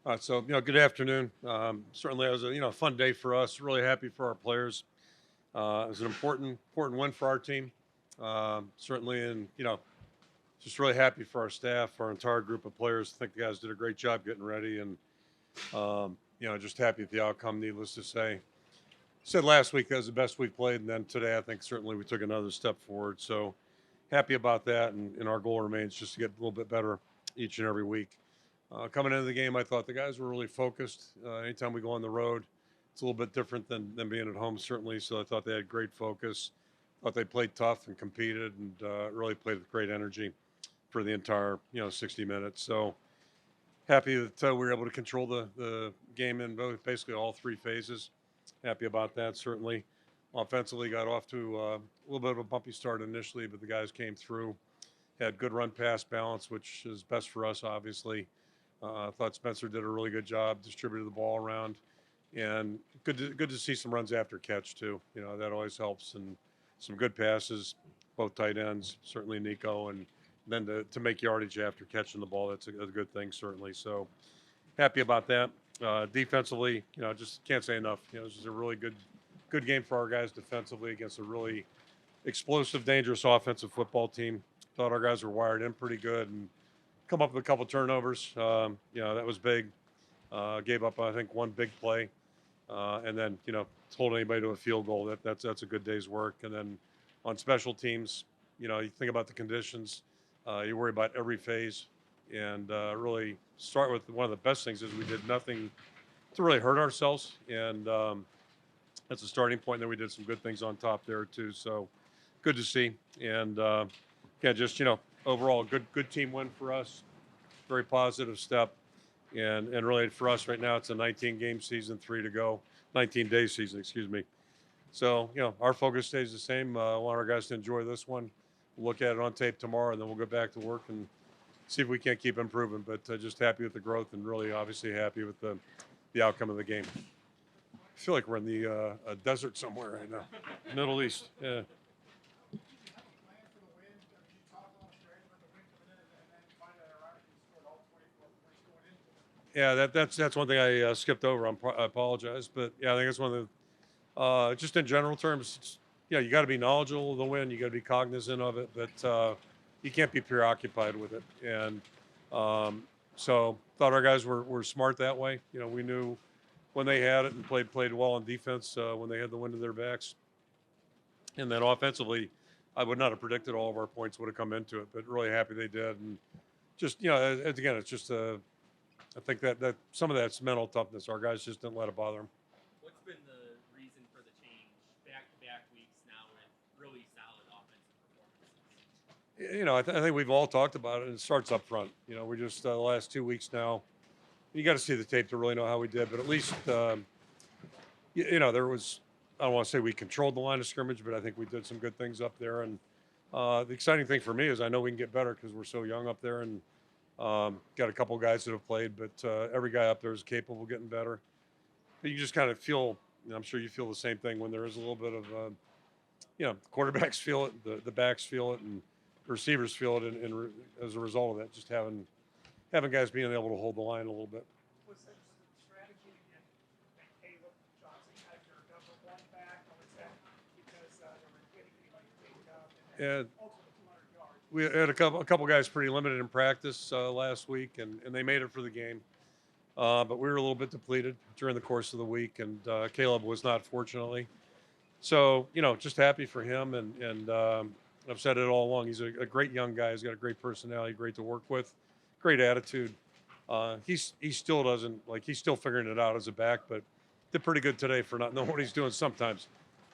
Good afternoon. Certainly, it was a fun day for us. Really happy for our players. It was an important win for our team. Certainly, and just really happy for our staff, our entire group of players. I think the guys did a great job getting ready, and just happy with the outcome. Needless to say, said last week that was the best we played, and then today I think certainly we took another step forward. So happy about that, and our goal remains just to get a little bit better each and every week. Coming into the game, I thought the guys were really focused. Anytime we go on the road, it's a little bit different than being at home, certainly. So I thought they had great focus. Thought they played tough and competed, and really played with great energy for the entire 60 minutes. So happy that we were able to control the game in basically all three phases. Happy about that, certainly. Offensively, got off to a little bit of a bumpy start initially, but the guys came through. Had good run pass balance, which is best for us, obviously. I thought Spencer did a really good job, distributed the ball around, and good to see some runs after catch too. That always helps, and some good passes, both tight ends, certainly Nico, and then to make yardage after catching the ball, that's a good thing, certainly. So happy about that. Defensively, just can't say enough. This is a really good game for our guys defensively against a really explosive, dangerous offensive football team. Thought our guys were wired in pretty good and come up with a couple turnovers. That was big. Gave up, I think, one big play, and then hold anybody to a field goal. That's a good day's work. And then on special teams, you think about the conditions. You worry about every phase, and really start with one of the best things is we did nothing to really hurt ourselves, and that's a starting point. And then we did some good things on top there too. So good to see. And just overall good team win for us. Very positive step. And really for us right now, it's a 19 game season, 3 to go, 19 day season, excuse me. So, our focus stays the same. I want our guys to enjoy this one. We'll look at it on tape tomorrow, and then we'll go back to work and see if we can't keep improving. But just happy with the growth and really obviously happy with the outcome of the game. I feel like we're in the desert somewhere right now, Middle East. Yeah. Yeah, that's one thing I skipped over. I apologize, but yeah, I think it's one of the just in general terms. You got to be knowledgeable of the win. You got to be cognizant of it, but you can't be preoccupied with it. And so, thought our guys were smart that way. We knew when they had it and played well on defense when they had the wind in their backs, and then offensively, I would not have predicted all of our points would have come into it, but really happy they did. And just again, it's just I think that some of that's mental toughness. Our guys just didn't let it bother them. What's been the reason for the change back-to-back weeks now with really solid offensive performances? I think we've all talked about it, and it starts up front. We're just the last 2 weeks now. You got to see the tape to really know how we did, but at least there was. I don't want to say we controlled the line of scrimmage, but I think we did some good things up there. And the exciting thing for me is I know we can get better because we're so young up there, and got a couple guys that have played, but every guy up there is capable of getting better. But you just kind of feel. I'm sure you feel the same thing when there is a little bit of, quarterbacks feel it, the backs feel it, and receivers feel it, and as a result of that, just having guys being able to hold the line a little bit. Was that the strategy to get Caleb Johnson as your number one back, or was that because they were getting anybody picked up and And ultimately 200 yards? we had a couple guys pretty limited in practice last week, and they made it for the game. But we were a little bit depleted during the course of the week, and Caleb was not, fortunately. So just happy for him, and I've said it all along. He's a great young guy. He's got a great personality, great to work with, great attitude. He still doesn't he's still figuring it out as a back, but did pretty good today for not knowing what he's doing sometimes.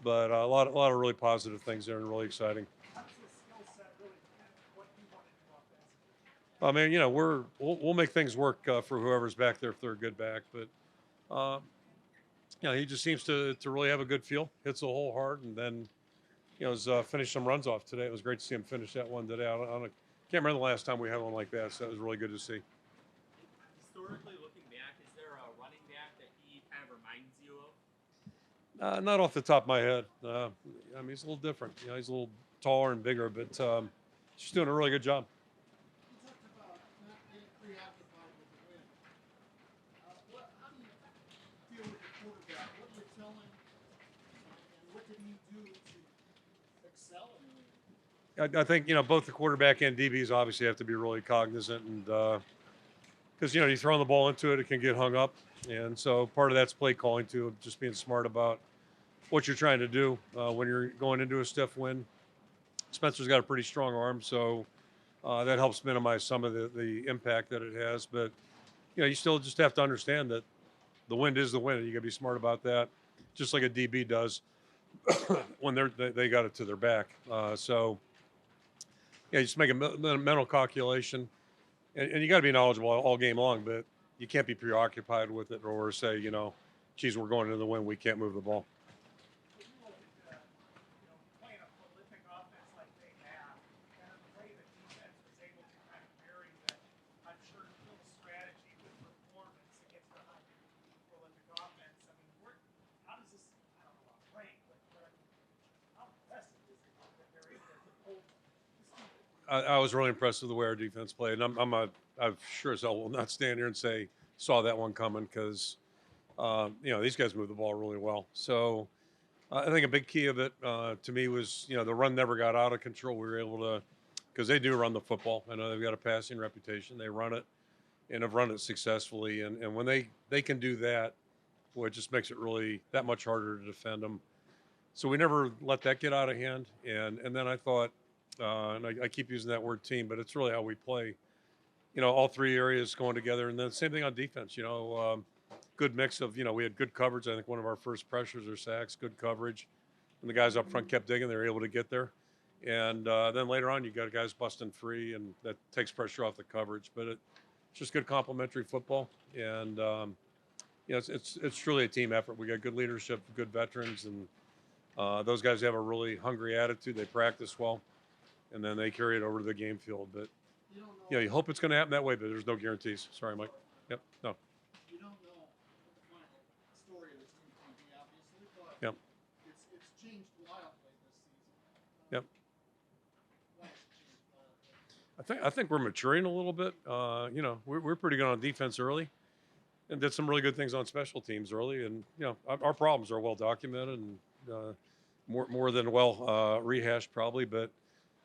But a lot of really positive things there and really exciting. How does the skill set really depend on what you want to do offensively? I mean, we'll make things work for whoever's back there if they're a good back, but he just seems to really have a good feel. Hits the hole hard, and then has finished some runs off today. It was great to see him finish that one today. Can't remember the last time we had one like that, so that was really good to see. Historically, looking back, is there a running back that he kind of reminds you of? Not off the top of my head. I mean, he's a little different. He's a little taller and bigger, but just doing a really good job. You talked about not being preoccupied with the win. I think, both the quarterback and DBs obviously have to be really cognizant, and because, you throw the ball into it, it can get hung up. And so part of that's play calling too, of just being smart about what you're trying to do when you're going into a stiff wind. Spencer's got a pretty strong arm, so that helps minimize some of the impact that it has. But, you still just have to understand that the wind is the wind, and you got to be smart about that, just like a DB does when they got it to their back. So, just make a mental calculation, and you got to be knowledgeable all game long, but you can't be preoccupied with it or say, geez, we're going into the wind, we can't move the ball. Playing a prolific offense like they have, and the way the defense was able to kind of marry the, I'm sure, little strategy with performance against the prolific offense. I mean, how does this, I don't know about playing, but how impressive is it that they're able to hold this team? I was really impressed with the way our defense played, and I'm sure as hell will not stand here and say saw that one coming, because these guys move the ball really well. So I think a big key of it to me was the run never got out of control. We were able to, because they do run the football. I know they've got a passing reputation. They run it and have run it successfully. And when they can do that, boy, it just makes it really that much harder to defend them. So we never let that get out of hand. And then I thought, and I keep using that word team, but it's really how we play. All three areas going together. And then same thing on defense, good mix of, we had good coverage. I think one of our first pressures or sacks, good coverage. And the guys up front kept digging. They were able to get there. And then later on, you got guys busting free, and that takes pressure off the coverage. But it's just good complementary football. And, it's truly a team effort. We got good leadership, good veterans, and those guys have a really hungry attitude. They practice well, and then they carry it over to the game field. But, you hope it's going to happen that way, but there's no guarantees. Sorry, Mike. Yep, no. You don't know what the final story of this team can be, obviously, but Yep. It's changed wildly this season. Yep. Why has it changed wildly? I think we're maturing a little bit. We're pretty good on defense early, and did some really good things on special teams early. And our problems are well documented and more than well rehashed probably. But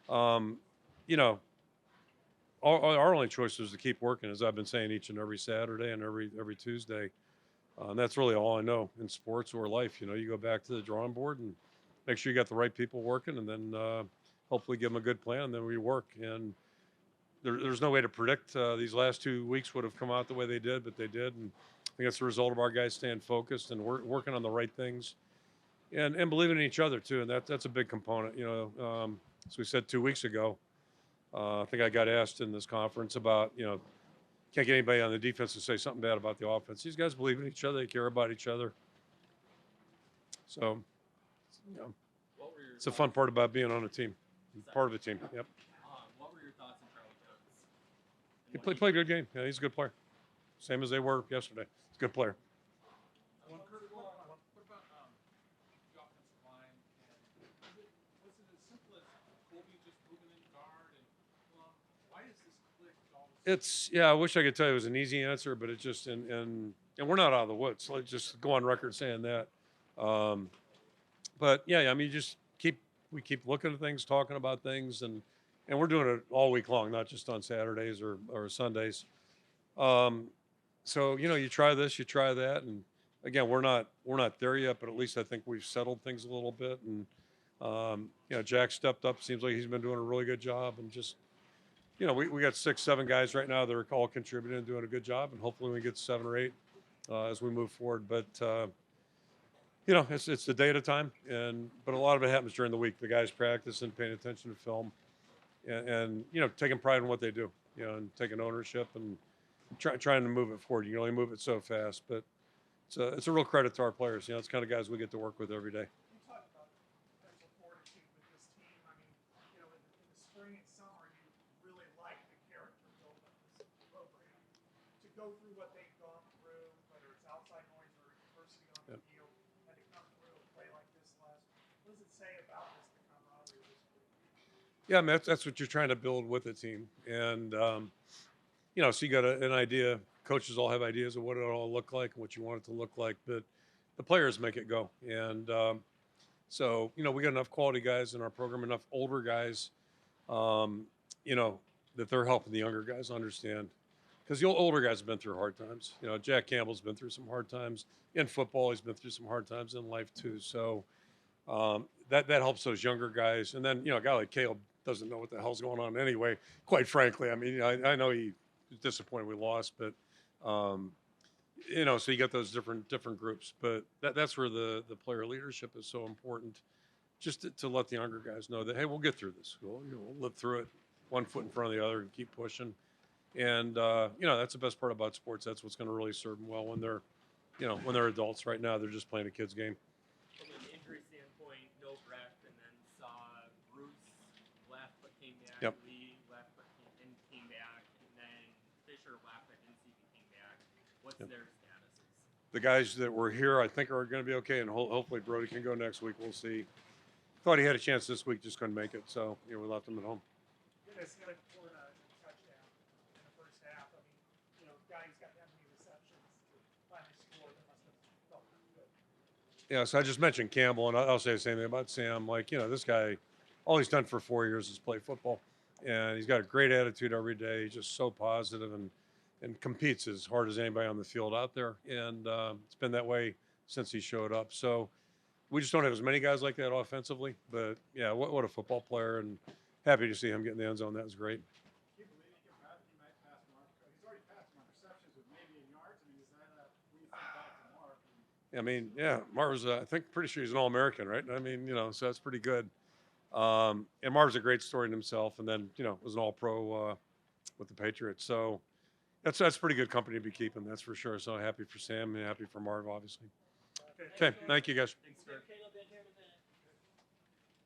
our only choice is to keep working, as I've been saying each and every Saturday and every Tuesday. And that's really all I know in sports or life. You go back to the drawing board and make sure you got the right people working, and then hopefully give them a good plan, and then we work. And there's no way to predict these last 2 weeks would have come out the way they did, but they did. And I think it's the result of our guys staying focused and working on the right things, and believing in each other too. And that's a big component. As we said 2 weeks ago, I think I got asked in this conference about, can't get anybody on the defense to say something bad about the offense. These guys believe in each other. They care about each other. So, it's a fun part about being on a team, part of a team. Yep. What were your thoughts on Charlie Coates? He played a good game. Yeah, he's a good player. Same as they were yesterday. He's a good player. What about the offensive line? And was it as simple as Kobe just moving in guard? And why is this click all of a sudden? I wish I could tell you it was an easy answer, but it just and we're not out of the woods. So let's just go on record saying that. But yeah, I mean, we keep looking at things, talking about things, and we're doing it all week long, not just on Saturdays or Sundays. So you try this, you try that, and again, we're not there yet, but at least I think we've settled things a little bit. And Jack stepped up. Seems like he's been doing a really good job, and just we got 6, 7 guys right now that are all contributing and doing a good job, and hopefully we get 7 or 8 as we move forward. But it's the day at a time, but a lot of it happens during the week. The guys practicing, paying attention to film, and taking pride in what they do, and taking ownership and trying to move it forward. You can only move it so fast, but it's a real credit to our players. It's the kind of guys we get to work with every day. You talk about mental fortitude with this team. I mean, in the spring and summer, you really like the character build of this program. To go through what they've gone through, whether it's outside noise or adversity on the field, and to come through and play like this what does it say about this, the camaraderie of this group? Yeah, I mean, that's what you're trying to build with a team, and so you got an idea. Coaches all have ideas of what it'll all look like and what you want it to look like, but the players make it go. And So, we got enough quality guys in our program, enough older guys, you know, that they're helping the younger guys understand. Because the older guys have been through hard times. Jack Campbell's been through some hard times in football. He's been through some hard times in life too. So that helps those younger guys. And then a guy like Caleb doesn't know what the hell's going on anyway. Quite frankly, I mean, I know he was disappointed we lost, but so you got those different groups. But that's where the player leadership is so important. Just to let the younger guys know that, hey, we'll get through this. We'll live through it, one foot in front of the other, and keep pushing. And that's the best part about sports. That's what's going to really serve them well when they're adults. Right now, they're just playing a kid's game. From an injury standpoint, no Breck, and then saw Bruce left but came back. Yep. Lee left but came back, and then Fisher left. I didn't see if he came back. What's Yep. their statuses? The guys that were here, I think, are going to be okay, and hopefully Brody can go next week. We'll see. Thought he had a chance this week, just couldn't make it, so we left him at home. Get us like for a touchdown in the first half. I mean, guys got that many receptions to finally score. That must have felt pretty good. Yeah, so I just mentioned Campbell, and I'll say the same thing about Sam. Like, this guy, all he's done for 4 years is play football, and he's got a great attitude every day. He's just so positive and competes as hard as anybody on the field out there, and it's been that way since he showed up. So we just don't have as many guys like that offensively, but yeah, what a football player, and happy to see him get in the end zone. That was great. Can you believe he might pass Mark? He's already passed Mark receptions with maybe in yards. I mean, is that when you think back to Mark? I mean, yeah, Marv was, I think, pretty sure he's an All-American, right? I mean, so that's pretty good. And Marv's a great story in himself, and then, was an All-Pro with the Patriots. So that's pretty good company to be keeping, that's for sure. So happy for Sam and happy for Marv, obviously. Okay, thank you, guys. Thanks, Kirk.